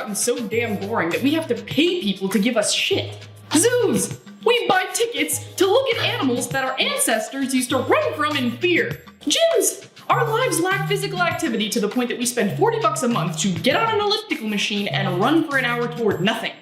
gotten so damn boring that we have to pay people to give us shit. Zoos! We buy tickets to look at animals that our ancestors used to run from in fear. Gyms! Our lives lack physical activity to the point that we spend $40 a month to get on an elliptical machine and run for an hour toward nothing.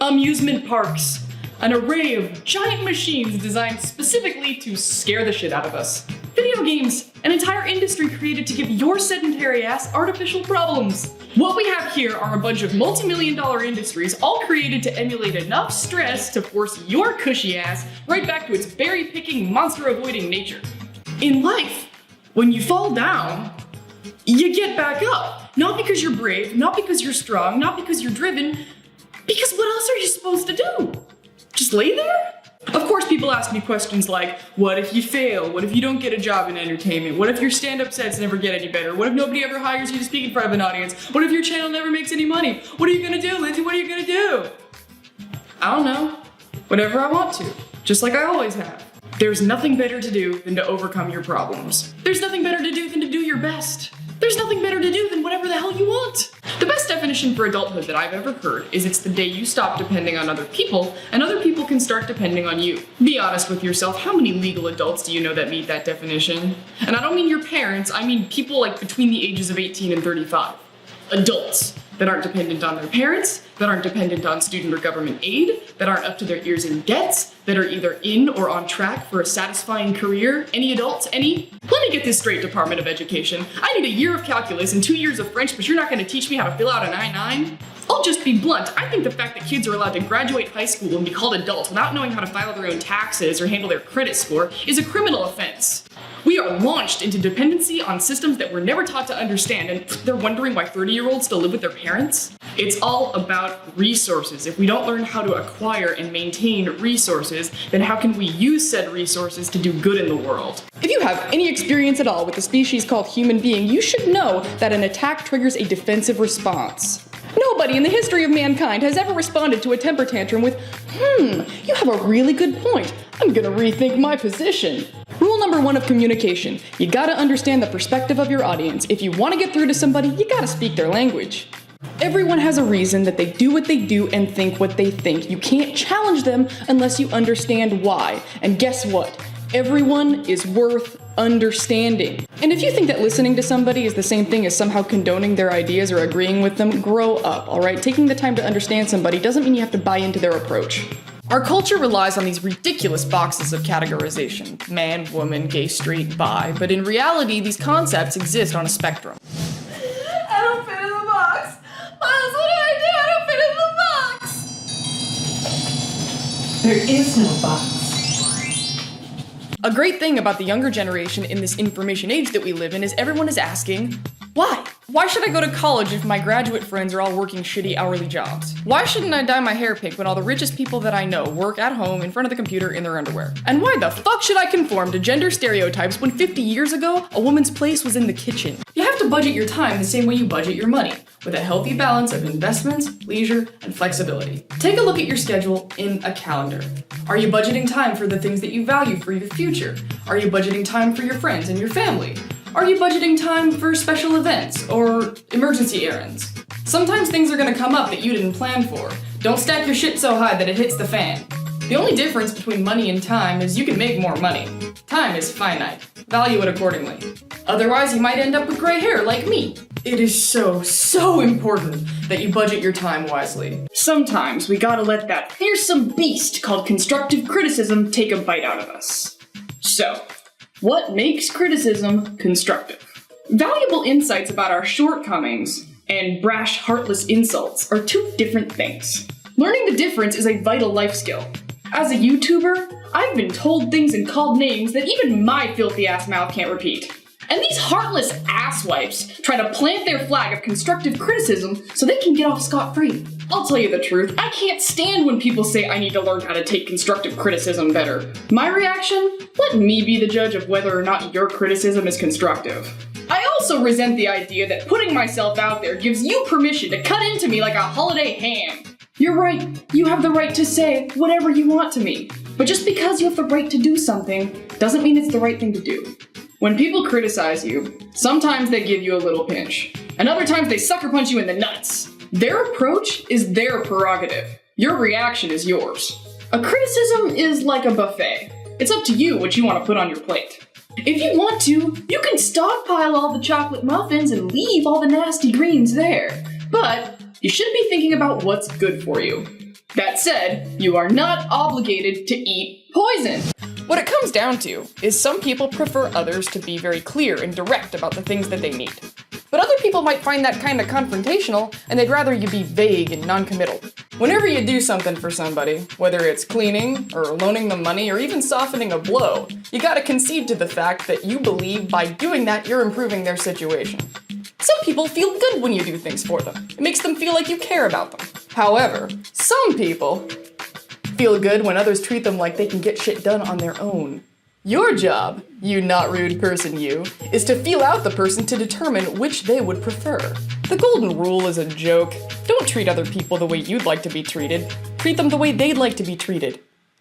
Amusement parks. An array of giant machines designed specifically to scare the shit out of us. Video games. An entire industry created to give your sedentary ass artificial problems. What we have here are a bunch of multi-million-dollar industries all created to emulate enough stress to force your cushy ass right back to its berry-picking, monster-avoiding nature. In life, when you fall down, you get back up. Not because you're brave, not because you're strong, not because you're driven, because what else are you supposed to do? Just lay there? Of course, people ask me questions like, what if you fail? What if you don't get a job in entertainment? What if your stand-up sets never get any better? What if nobody ever hires you to speak in front of an audience? What if your channel never makes any money? What are you gonna do, Lindsay? What are you gonna do? I don't know. Whatever I want to. Just like I always have. There's nothing better to do than to overcome your problems. There's nothing better to do than to do your best. There's nothing better to do than whatever the hell you want. The best definition for adulthood that I've ever heard is it's the day you stop depending on other people and other people can start depending on you. Be honest with yourself, how many legal adults do you know that meet that definition? And I don't mean your parents, I mean people like between the ages of 18 and 35. Adults that aren't dependent on their parents, that aren't dependent on student or government aid, that aren't up to their ears in debts, that are either in or on track for a satisfying career. Any adults? Any? Let me get this straight, Department of Education. I need a year of calculus and 2 years of French, but you're not gonna teach me how to fill out an I-9? I'll just be blunt. I think the fact that kids are allowed to graduate high school and be called adults without knowing how to file their own taxes or handle their credit score is a criminal offense. We are launched into dependency on systems that we're never taught to understand, and they're wondering why 30-year-olds still live with their parents? It's all about resources. If we don't learn how to acquire and maintain resources, then how can we use said resources to do good in the world? If you have any experience at all with the species called human being, you should know that an attack triggers a defensive response. Nobody in the history of mankind has ever responded to a temper tantrum with, you have a really good point. I'm gonna rethink my position. Rule number 1 of communication. You gotta understand the perspective of your audience. If you wanna get through to somebody, you gotta speak their language. Everyone has a reason that they do what they do and think what they think. You can't challenge them unless you understand why. And guess what? Everyone is worth understanding. And if you think that listening to somebody is the same thing as somehow condoning their ideas or agreeing with them, grow up, alright? Taking the time to understand somebody doesn't mean you have to buy into their approach. Our culture relies on these ridiculous boxes of categorization. Man, woman, gay, straight, bi. But in reality, these concepts exist on a spectrum. I don't fit in the box. Miles, what do I do? I don't fit in the box. There is no box. A great thing about the younger generation in this information age that we live in is everyone is asking, why? Why should I go to college if my graduate friends are all working shitty hourly jobs? Why shouldn't I dye my hair pink when all the richest people that I know work at home in front of the computer in their underwear? And why the fuck should I conform to gender stereotypes when 50 years ago, a woman's place was in the kitchen? You have to budget your time the same way you budget your money, with a healthy balance of investments, leisure, and flexibility. Take a look at your schedule in a calendar. Are you budgeting time for the things that you value for your future? Are you budgeting time for your friends and your family? Are you budgeting time for special events or emergency errands? Sometimes things are gonna come up that you didn't plan for. Don't stack your shit so high that it hits the fan. The only difference between money and time is you can make more money. Time is finite. Value it accordingly. Otherwise, you might end up with gray hair like me. It is so important that you budget your time wisely. Sometimes we gotta let that fearsome beast called constructive criticism take a bite out of us. So, what makes criticism constructive? Valuable insights about our shortcomings and brash, heartless insults are two different things. Learning the difference is a vital life skill. As a YouTuber, I've been told things and called names that even my filthy ass mouth can't repeat. And these heartless asswipes try to plant their flag of constructive criticism so they can get off scot-free. I'll tell you the truth, I can't stand when people say I need to learn how to take constructive criticism better. My reaction? Let me be the judge of whether or not your criticism is constructive. I also resent the idea that putting myself out there gives you permission to cut into me like a holiday ham. You're right, you have the right to say whatever you want to me. But just because you have the right to do something doesn't mean it's the right thing to do. When people criticize you, sometimes they give you a little pinch, and other times they sucker punch you in the nuts. Their approach is their prerogative. Your reaction is yours. A criticism is like a buffet. It's up to you what you want to put on your plate. If you want to, you can stockpile all the chocolate muffins and leave all the nasty greens there. But you should be thinking about what's good for you. That said, you are not obligated to eat poison. What it comes down to is some people prefer others to be very clear and direct about the things that they need. But other people might find that kind of confrontational, and they'd rather you be vague and non-committal. Whenever you do something for somebody, whether it's cleaning, or loaning them money, or even softening a blow, you gotta concede to the fact that you believe by doing that you're improving their situation. Some people feel good when you do things for them. It makes them feel like you care about them. However, some people feel good when others treat them like they can get shit done on their own. Your job, you not rude person you, is to feel out the person to determine which they would prefer. The golden rule is a joke. Don't treat other people the way you'd like to be treated. Treat them the way they'd like to be treated.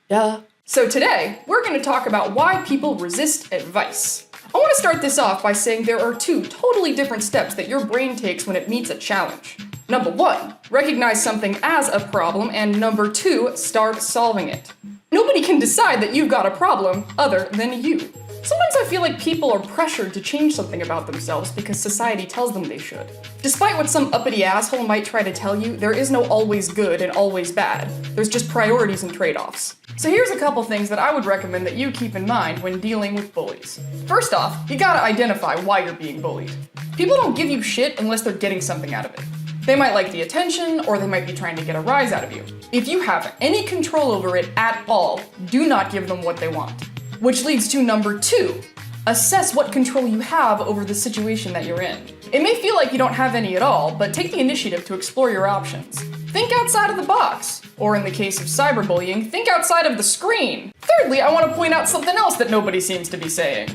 Duh. So today, we're going to talk about why people resist advice. I want to start this off by saying there are two totally different steps that your brain takes when it meets a challenge. Number 1, recognize something as a problem, and number 2, start solving it. Nobody can decide that you've got a problem other than you. Sometimes I feel like people are pressured to change something about themselves because society tells them they should. Despite what some uppity asshole might try to tell you, there is no always good and always bad. There's just priorities and trade-offs. So here's a couple things that I would recommend that you keep in mind when dealing with bullies. First off, you gotta identify why you're being bullied. People don't give you shit unless they're getting something out of it. They might like the attention, or they might be trying to get a rise out of you. If you have any control over it at all, do not give them what they want. Which leads to number 2, assess what control you have over the situation that you're in. It may feel like you don't have any at all, but take the initiative to explore your options. Think outside of the box, or in the case of cyberbullying, think outside of the screen. Thirdly, I want to point out something else that nobody seems to be saying.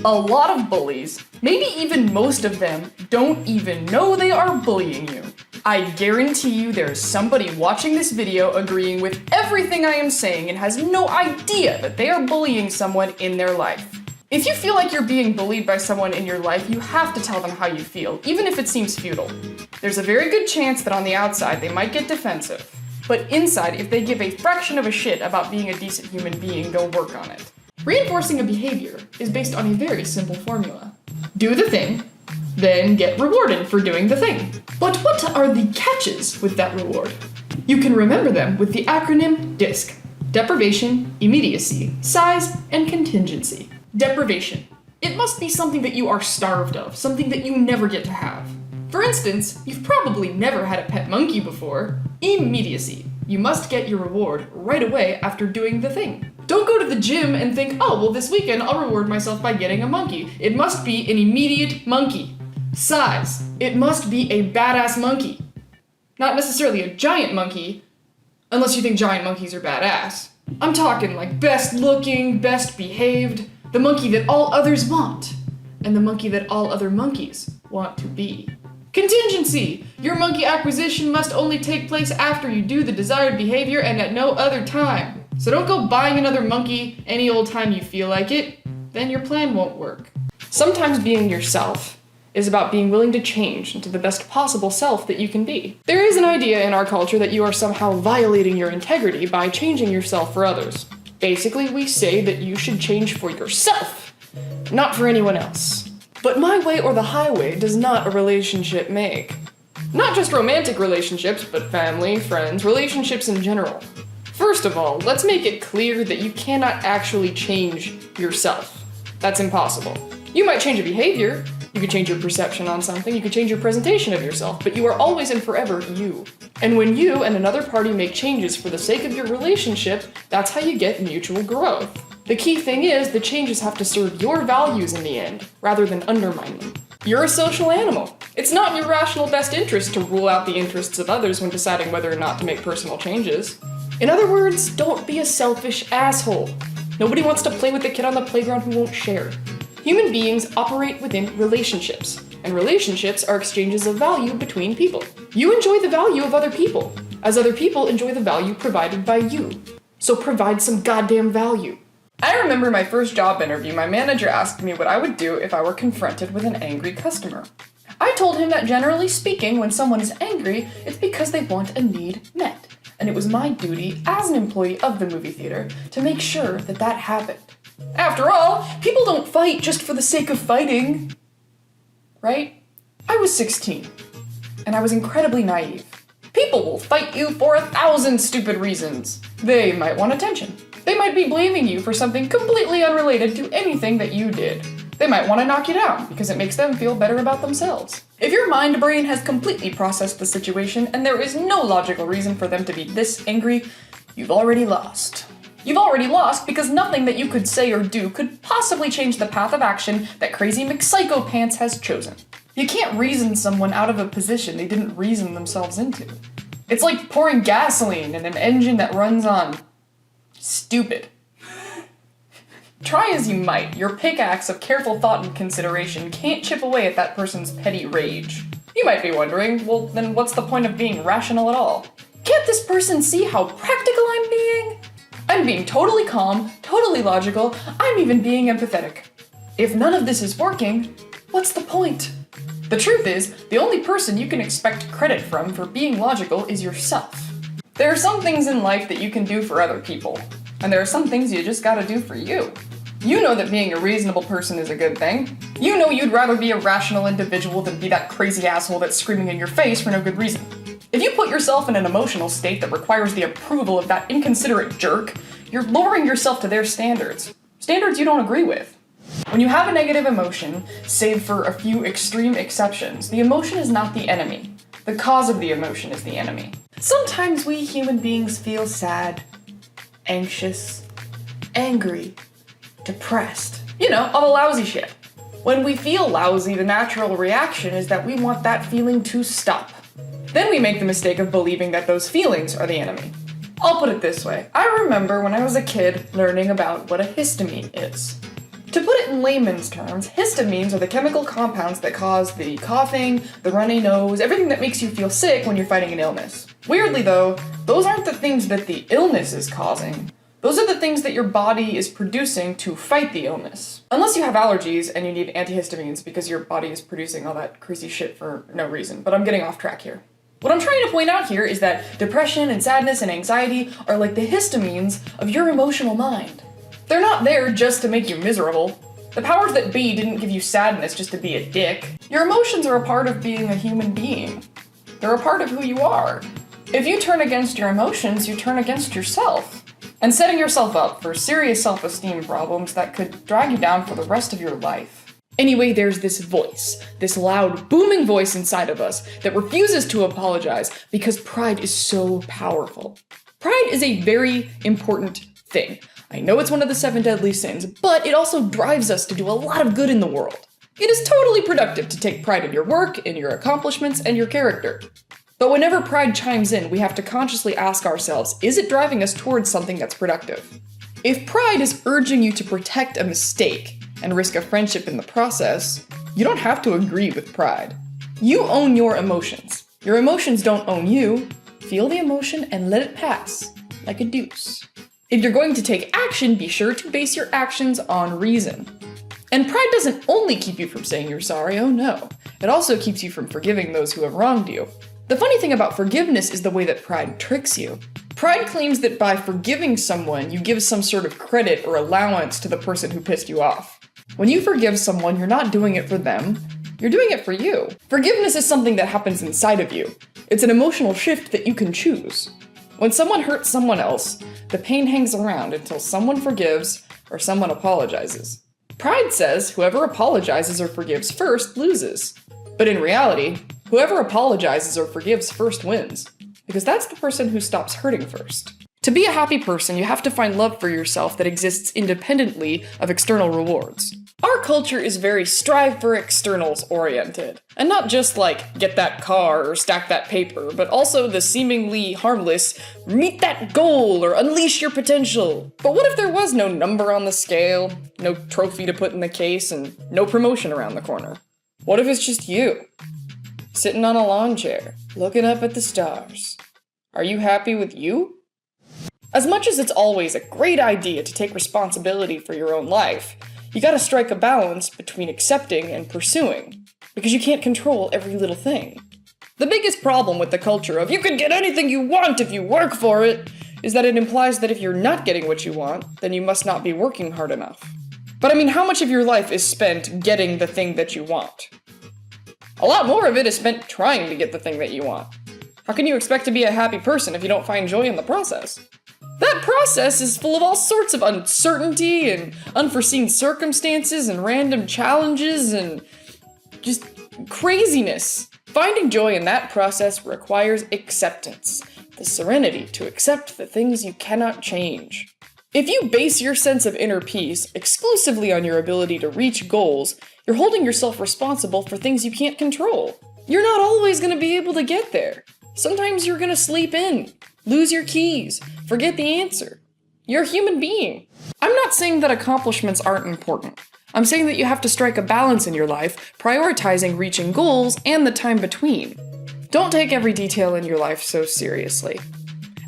A lot of bullies, maybe even most of them, don't even know they are bullying you. I guarantee you there's somebody watching this video agreeing with everything I am saying and has no idea that they are bullying someone in their life. If you feel like you're being bullied by someone in your life, you have to tell them how you feel, even if it seems futile. There's a very good chance that on the outside they might get defensive, but inside, if they give a fraction of a shit about being a decent human being, they'll work on it. Reinforcing a behavior is based on a very simple formula. Do the thing, then get rewarded for doing the thing. But what are the catches with that reward? You can remember them with the acronym DISC: deprivation, immediacy, size, and contingency. Deprivation. It must be something that you are starved of, something that you never get to have. For instance, you've probably never had a pet monkey before. Immediacy. You must get your reward right away after doing the thing. Don't go to the gym and think, oh, well, this weekend I'll reward myself by getting a monkey. It must be an immediate monkey. Size. It must be a badass monkey. Not necessarily a giant monkey, unless you think giant monkeys are badass. I'm talking like best looking, best behaved, the monkey that all others want, and the monkey that all other monkeys want to be. Contingency. Your monkey acquisition must only take place after you do the desired behavior and at no other time. So don't go buying another monkey any old time you feel like it, then your plan won't work. Sometimes being yourself is about being willing to change into the best possible self that you can be. There is an idea in our culture that you are somehow violating your integrity by changing yourself for others. Basically, we say that you should change for yourself, not for anyone else. But my way or the highway does not a relationship make. Not just romantic relationships, but family, friends, relationships in general. First of all, let's make it clear that you cannot actually change yourself. That's impossible. You might change a behavior, you could change your perception on something, you could change your presentation of yourself, but you are always and forever you. And when you and another party make changes for the sake of your relationship, that's how you get mutual growth. The key thing is, the changes have to serve your values in the end, rather than undermine them. You're a social animal. It's not in your rational best interest to rule out the interests of others when deciding whether or not to make personal changes. In other words, don't be a selfish asshole. Nobody wants to play with the kid on the playground who won't share. Human beings operate within relationships, and relationships are exchanges of value between people. You enjoy the value of other people, as other people enjoy the value provided by you. So provide some goddamn value. I remember my first job interview, my manager asked me what I would do if I were confronted with an angry customer. I told him that generally speaking, when someone is angry, it's because they want a need met. And it was my duty as an employee of the movie theater to make sure that that happened. After all, people don't fight just for the sake of fighting. Right? I was 16, and I was incredibly naive. People will fight you for 1,000 stupid reasons. They might want attention. They might be blaming you for something completely unrelated to anything that you did. They might want to knock you down because it makes them feel better about themselves. If your mind brain has completely processed the situation and there is no logical reason for them to be this angry, you've already lost. You've already lost because nothing that you could say or do could possibly change the path of action that crazy McPsycho-Pants has chosen. You can't reason someone out of a position they didn't reason themselves into. It's like pouring gasoline in an engine that runs on stupid. Try as you might, your pickaxe of careful thought and consideration can't chip away at that person's petty rage. You might be wondering, well, then what's the point of being rational at all? Can't this person see how practical I'm being? I'm being totally calm, totally logical, I'm even being empathetic. If none of this is working, what's the point? The truth is, the only person you can expect credit from for being logical is yourself. There are some things in life that you can do for other people, and there are some things you just gotta do for you. You know that being a reasonable person is a good thing. You know you'd rather be a rational individual than be that crazy asshole that's screaming in your face for no good reason. If you put yourself in an emotional state that requires the approval of that inconsiderate jerk, you're lowering yourself to their standards. Standards you don't agree with. When you have a negative emotion, save for a few extreme exceptions, the emotion is not the enemy. The cause of the emotion is the enemy. Sometimes we human beings feel sad, anxious, angry, depressed. You know, all the lousy shit. When we feel lousy, the natural reaction is that we want that feeling to stop. Then we make the mistake of believing that those feelings are the enemy. I'll put it this way. I remember when I was a kid learning about what a histamine is. To put it in layman's terms, histamines are the chemical compounds that cause the coughing, the runny nose, everything that makes you feel sick when you're fighting an illness. Weirdly though, those aren't the things that the illness is causing. Those are the things that your body is producing to fight the illness. Unless you have allergies and you need antihistamines because your body is producing all that crazy shit for no reason, but I'm getting off track here. What I'm trying to point out here is that depression and sadness and anxiety are like the histamines of your emotional mind. They're not there just to make you miserable. The powers that be didn't give you sadness just to be a dick. Your emotions are a part of being a human being. They're a part of who you are. If you turn against your emotions, you turn against yourself. And setting yourself up for serious self-esteem problems that could drag you down for the rest of your life. Anyway, there's this voice, this loud, booming voice inside of us that refuses to apologize because pride is so powerful. Pride is a very important thing. I know it's one of the 7 deadly sins, but it also drives us to do a lot of good in the world. It is totally productive to take pride in your work, in your accomplishments, and your character. But whenever pride chimes in, we have to consciously ask ourselves, is it driving us towards something that's productive? If pride is urging you to protect a mistake and risk a friendship in the process, you don't have to agree with pride. You own your emotions. Your emotions don't own you. Feel the emotion and let it pass, like a deuce. If you're going to take action, be sure to base your actions on reason. And pride doesn't only keep you from saying you're sorry, oh no. It also keeps you from forgiving those who have wronged you. The funny thing about forgiveness is the way that pride tricks you. Pride claims that by forgiving someone, you give some sort of credit or allowance to the person who pissed you off. When you forgive someone, you're not doing it for them, you're doing it for you. Forgiveness is something that happens inside of you. It's an emotional shift that you can choose. When someone hurts someone else, the pain hangs around until someone forgives or someone apologizes. Pride says whoever apologizes or forgives first loses. But in reality, whoever apologizes or forgives first wins, because that's the person who stops hurting first. To be a happy person, you have to find love for yourself that exists independently of external rewards. Our culture is very strive for externals oriented, and not just like get that car or stack that paper, but also the seemingly harmless meet that goal or unleash your potential. But what if there was no number on the scale, no trophy to put in the case, and no promotion around the corner? What if it's just you? Sitting on a lawn chair, looking up at the stars. Are you happy with you? As much as it's always a great idea to take responsibility for your own life, you gotta strike a balance between accepting and pursuing. because you can't control every little thing. The biggest problem with the culture of you can get anything you want if you work for it is that it implies that if you're not getting what you want, then you must not be working hard enough. But I mean, how much of your life is spent getting the thing that you want? A lot more of it is spent trying to get the thing that you want. How can you expect to be a happy person if you don't find joy in the process? That process is full of all sorts of uncertainty and unforeseen circumstances and random challenges and just craziness. Finding joy in that process requires acceptance, the serenity to accept the things you cannot change. If you base your sense of inner peace exclusively on your ability to reach goals, you're holding yourself responsible for things you can't control. You're not always going to be able to get there. Sometimes you're going to sleep in, lose your keys, forget the answer. You're a human being. I'm not saying that accomplishments aren't important. I'm saying that you have to strike a balance in your life, prioritizing reaching goals and the time between. Don't take every detail in your life so seriously.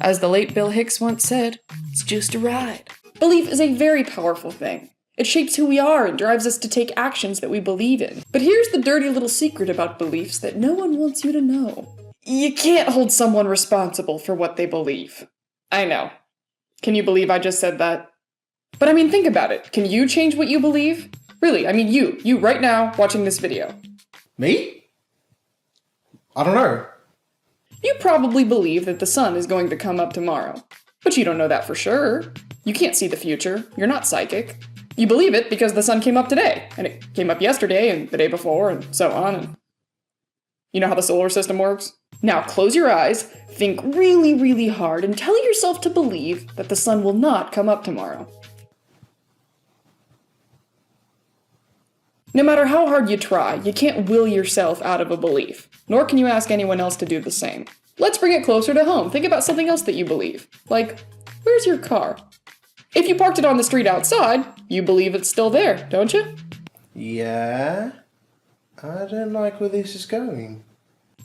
As the late Bill Hicks once said, it's just a ride. Belief is a very powerful thing. It shapes who we are and drives us to take actions that we believe in. But here's the dirty little secret about beliefs that no one wants you to know. You can't hold someone responsible for what they believe. I know. Can you believe I just said that? But I mean, think about it. Can you change what you believe? Really, I mean you right now watching this video. Me? I don't know. You probably believe that the sun is going to come up tomorrow. But you don't know that for sure. You can't see the future. You're not psychic. You believe it because the sun came up today, and it came up yesterday, and the day before, and so on, and you know how the solar system works? Now close your eyes, think really, really hard, and tell yourself to believe that the sun will not come up tomorrow. No matter how hard you try, you can't will yourself out of a belief, nor can you ask anyone else to do the same. Let's bring it closer to home. Think about something else that you believe. Like, where's your car? If you parked it on the street outside, you believe it's still there, don't you? Yeah. I don't like where this is going.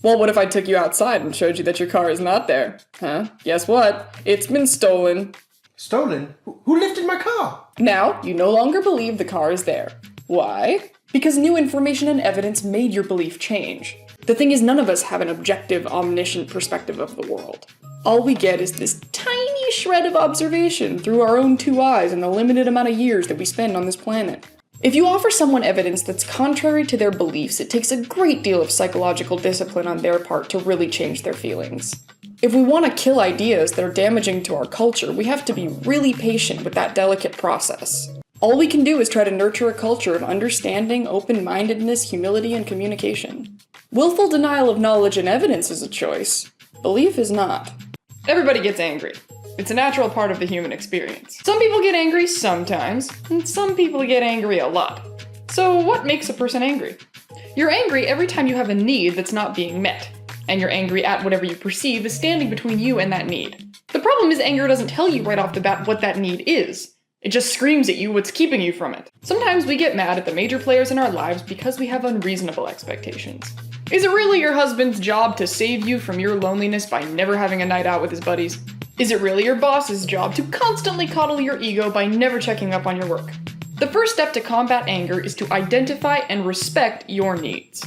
Well, what if I took you outside and showed you that your car is not there? Huh? Guess what? It's been stolen. Stolen? Who lifted my car? Now, you no longer believe the car is there. Why? Because new information and evidence made your belief change. The thing is, none of us have an objective, omniscient perspective of the world. All we get is this tiny shred of observation through our own two eyes in the limited amount of years that we spend on this planet. If you offer someone evidence that's contrary to their beliefs, it takes a great deal of psychological discipline on their part to really change their feelings. If we want to kill ideas that are damaging to our culture, we have to be really patient with that delicate process. All we can do is try to nurture a culture of understanding, open-mindedness, humility, and communication. Willful denial of knowledge and evidence is a choice. Belief is not. Everybody gets angry. It's a natural part of the human experience. Some people get angry sometimes, and some people get angry a lot. So what makes a person angry? You're angry every time you have a need that's not being met, and you're angry at whatever you perceive is standing between you and that need. The problem is anger doesn't tell you right off the bat what that need is. It just screams at you what's keeping you from it. Sometimes we get mad at the major players in our lives because we have unreasonable expectations. Is it really your husband's job to save you from your loneliness by never having a night out with his buddies? Is it really your boss's job to constantly coddle your ego by never checking up on your work? The first step to combat anger is to identify and respect your needs.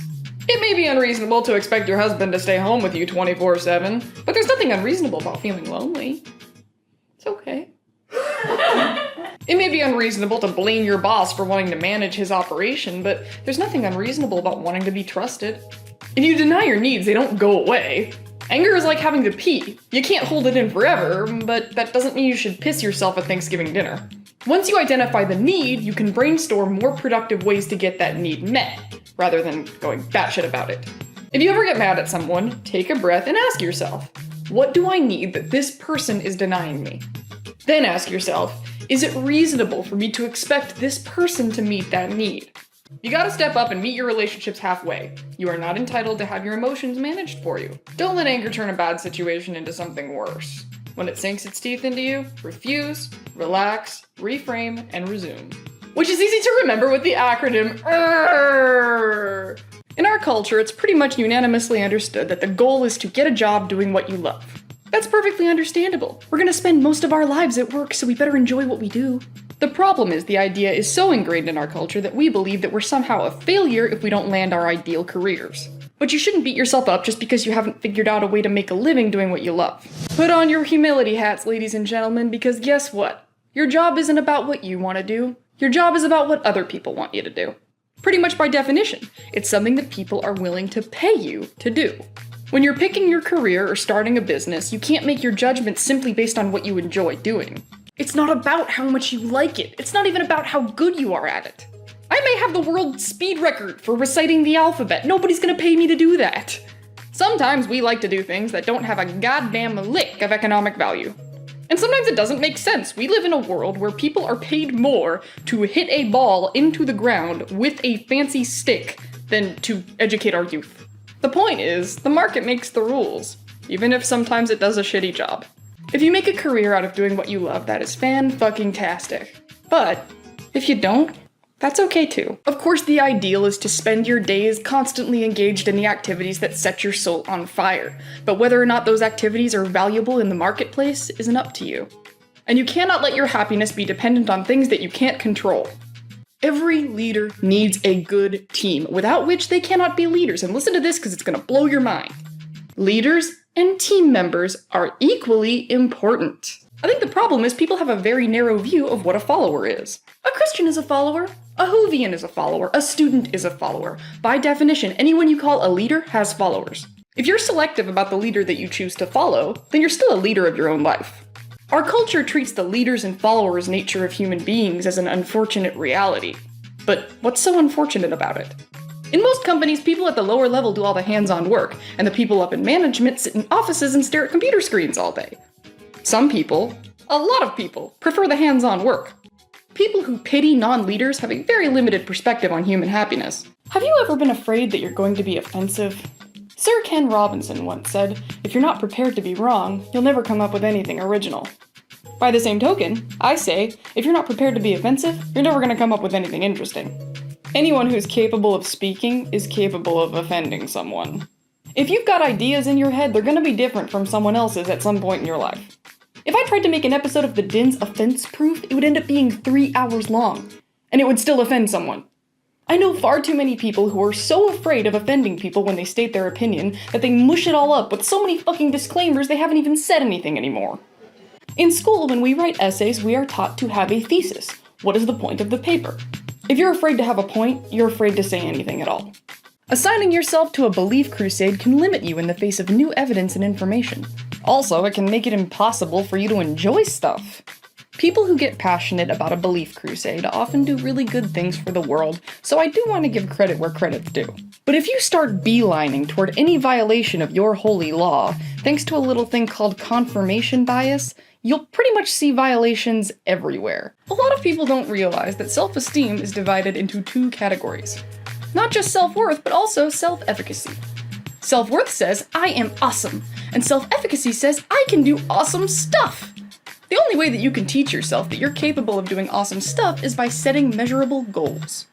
It may be unreasonable to expect your husband to stay home with you 24/7, but there's nothing unreasonable about feeling lonely. It's okay. It may be unreasonable to blame your boss for wanting to manage his operation, but there's nothing unreasonable about wanting to be trusted. If you deny your needs, they don't go away. Anger is like having to pee. You can't hold it in forever, but that doesn't mean you should piss yourself at Thanksgiving dinner. Once you identify the need, you can brainstorm more productive ways to get that need met, rather than going batshit about it. If you ever get mad at someone, take a breath and ask yourself, what do I need that this person is denying me? Then ask yourself, is it reasonable for me to expect this person to meet that need? You gotta step up and meet your relationships halfway. You are not entitled to have your emotions managed for you. Don't let anger turn a bad situation into something worse. When it sinks its teeth into you, refuse, relax, reframe, and resume. Which is easy to remember with the acronym ERR. In our culture, it's pretty much unanimously understood that the goal is to get a job doing what you love. That's perfectly understandable. We're gonna spend most of our lives at work, so we better enjoy what we do. The problem is the idea is so ingrained in our culture that we believe that we're somehow a failure if we don't land our ideal careers. But you shouldn't beat yourself up just because you haven't figured out a way to make a living doing what you love. Put on your humility hats, ladies and gentlemen, because guess what? Your job isn't about what you want to do. Your job is about what other people want you to do. Pretty much by definition, it's something that people are willing to pay you to do. When you're picking your career or starting a business, you can't make your judgment simply based on what you enjoy doing. It's not about how much you like it. It's not even about how good you are at it. I may have the world speed record for reciting the alphabet. Nobody's gonna pay me to do that. Sometimes we like to do things that don't have a goddamn lick of economic value. And sometimes it doesn't make sense. We live in a world where people are paid more to hit a ball into the ground with a fancy stick than to educate our youth. The point is, the market makes the rules, even if sometimes it does a shitty job. If you make a career out of doing what you love, that is fan-fucking-tastic. But if you don't, that's okay too. Of course, the ideal is to spend your days constantly engaged in the activities that set your soul on fire, but whether or not those activities are valuable in the marketplace isn't up to you. And you cannot let your happiness be dependent on things that you can't control. Every leader needs a good team, without which they cannot be leaders. And listen to this because it's gonna blow your mind. Leaders and team members are equally important. I think the problem is people have a very narrow view of what a follower is. A Christian is a follower. A Whovian is a follower. A student is a follower. By definition, anyone you call a leader has followers. If you're selective about the leader that you choose to follow, then you're still a leader of your own life. Our culture treats the leaders and followers nature of human beings as an unfortunate reality. But what's so unfortunate about it? In most companies, people at the lower level do all the hands-on work, and the people up in management sit in offices and stare at computer screens all day. Some people, a lot of people, prefer the hands-on work. People who pity non-leaders have a very limited perspective on human happiness. Have you ever been afraid that you're going to be offensive? Sir Ken Robinson once said, "If you're not prepared to be wrong, you'll never come up with anything original." By the same token, I say, if you're not prepared to be offensive, you're never going to come up with anything interesting. Anyone who's capable of speaking is capable of offending someone. If you've got ideas in your head, they're going to be different from someone else's at some point in your life. If I tried to make an episode of the Dinz offense proof, it would end up being 3 hours long, and it would still offend someone. I know far too many people who are so afraid of offending people when they state their opinion that they mush it all up with so many fucking disclaimers they haven't even said anything anymore. In school, when we write essays, we are taught to have a thesis. What is the point of the paper? If you're afraid to have a point, you're afraid to say anything at all. Assigning yourself to a belief crusade can limit you in the face of new evidence and information. Also, it can make it impossible for you to enjoy stuff. People who get passionate about a belief crusade often do really good things for the world, so I do want to give credit where credit's due. But if you start beelining toward any violation of your holy law, thanks to a little thing called confirmation bias, you'll pretty much see violations everywhere. A lot of people don't realize that self-esteem is divided into 2 categories. Not just self-worth, but also self-efficacy. Self-worth says, I am awesome, and self-efficacy says, I can do awesome stuff. The only way that you can teach yourself that you're capable of doing awesome stuff is by setting measurable goals.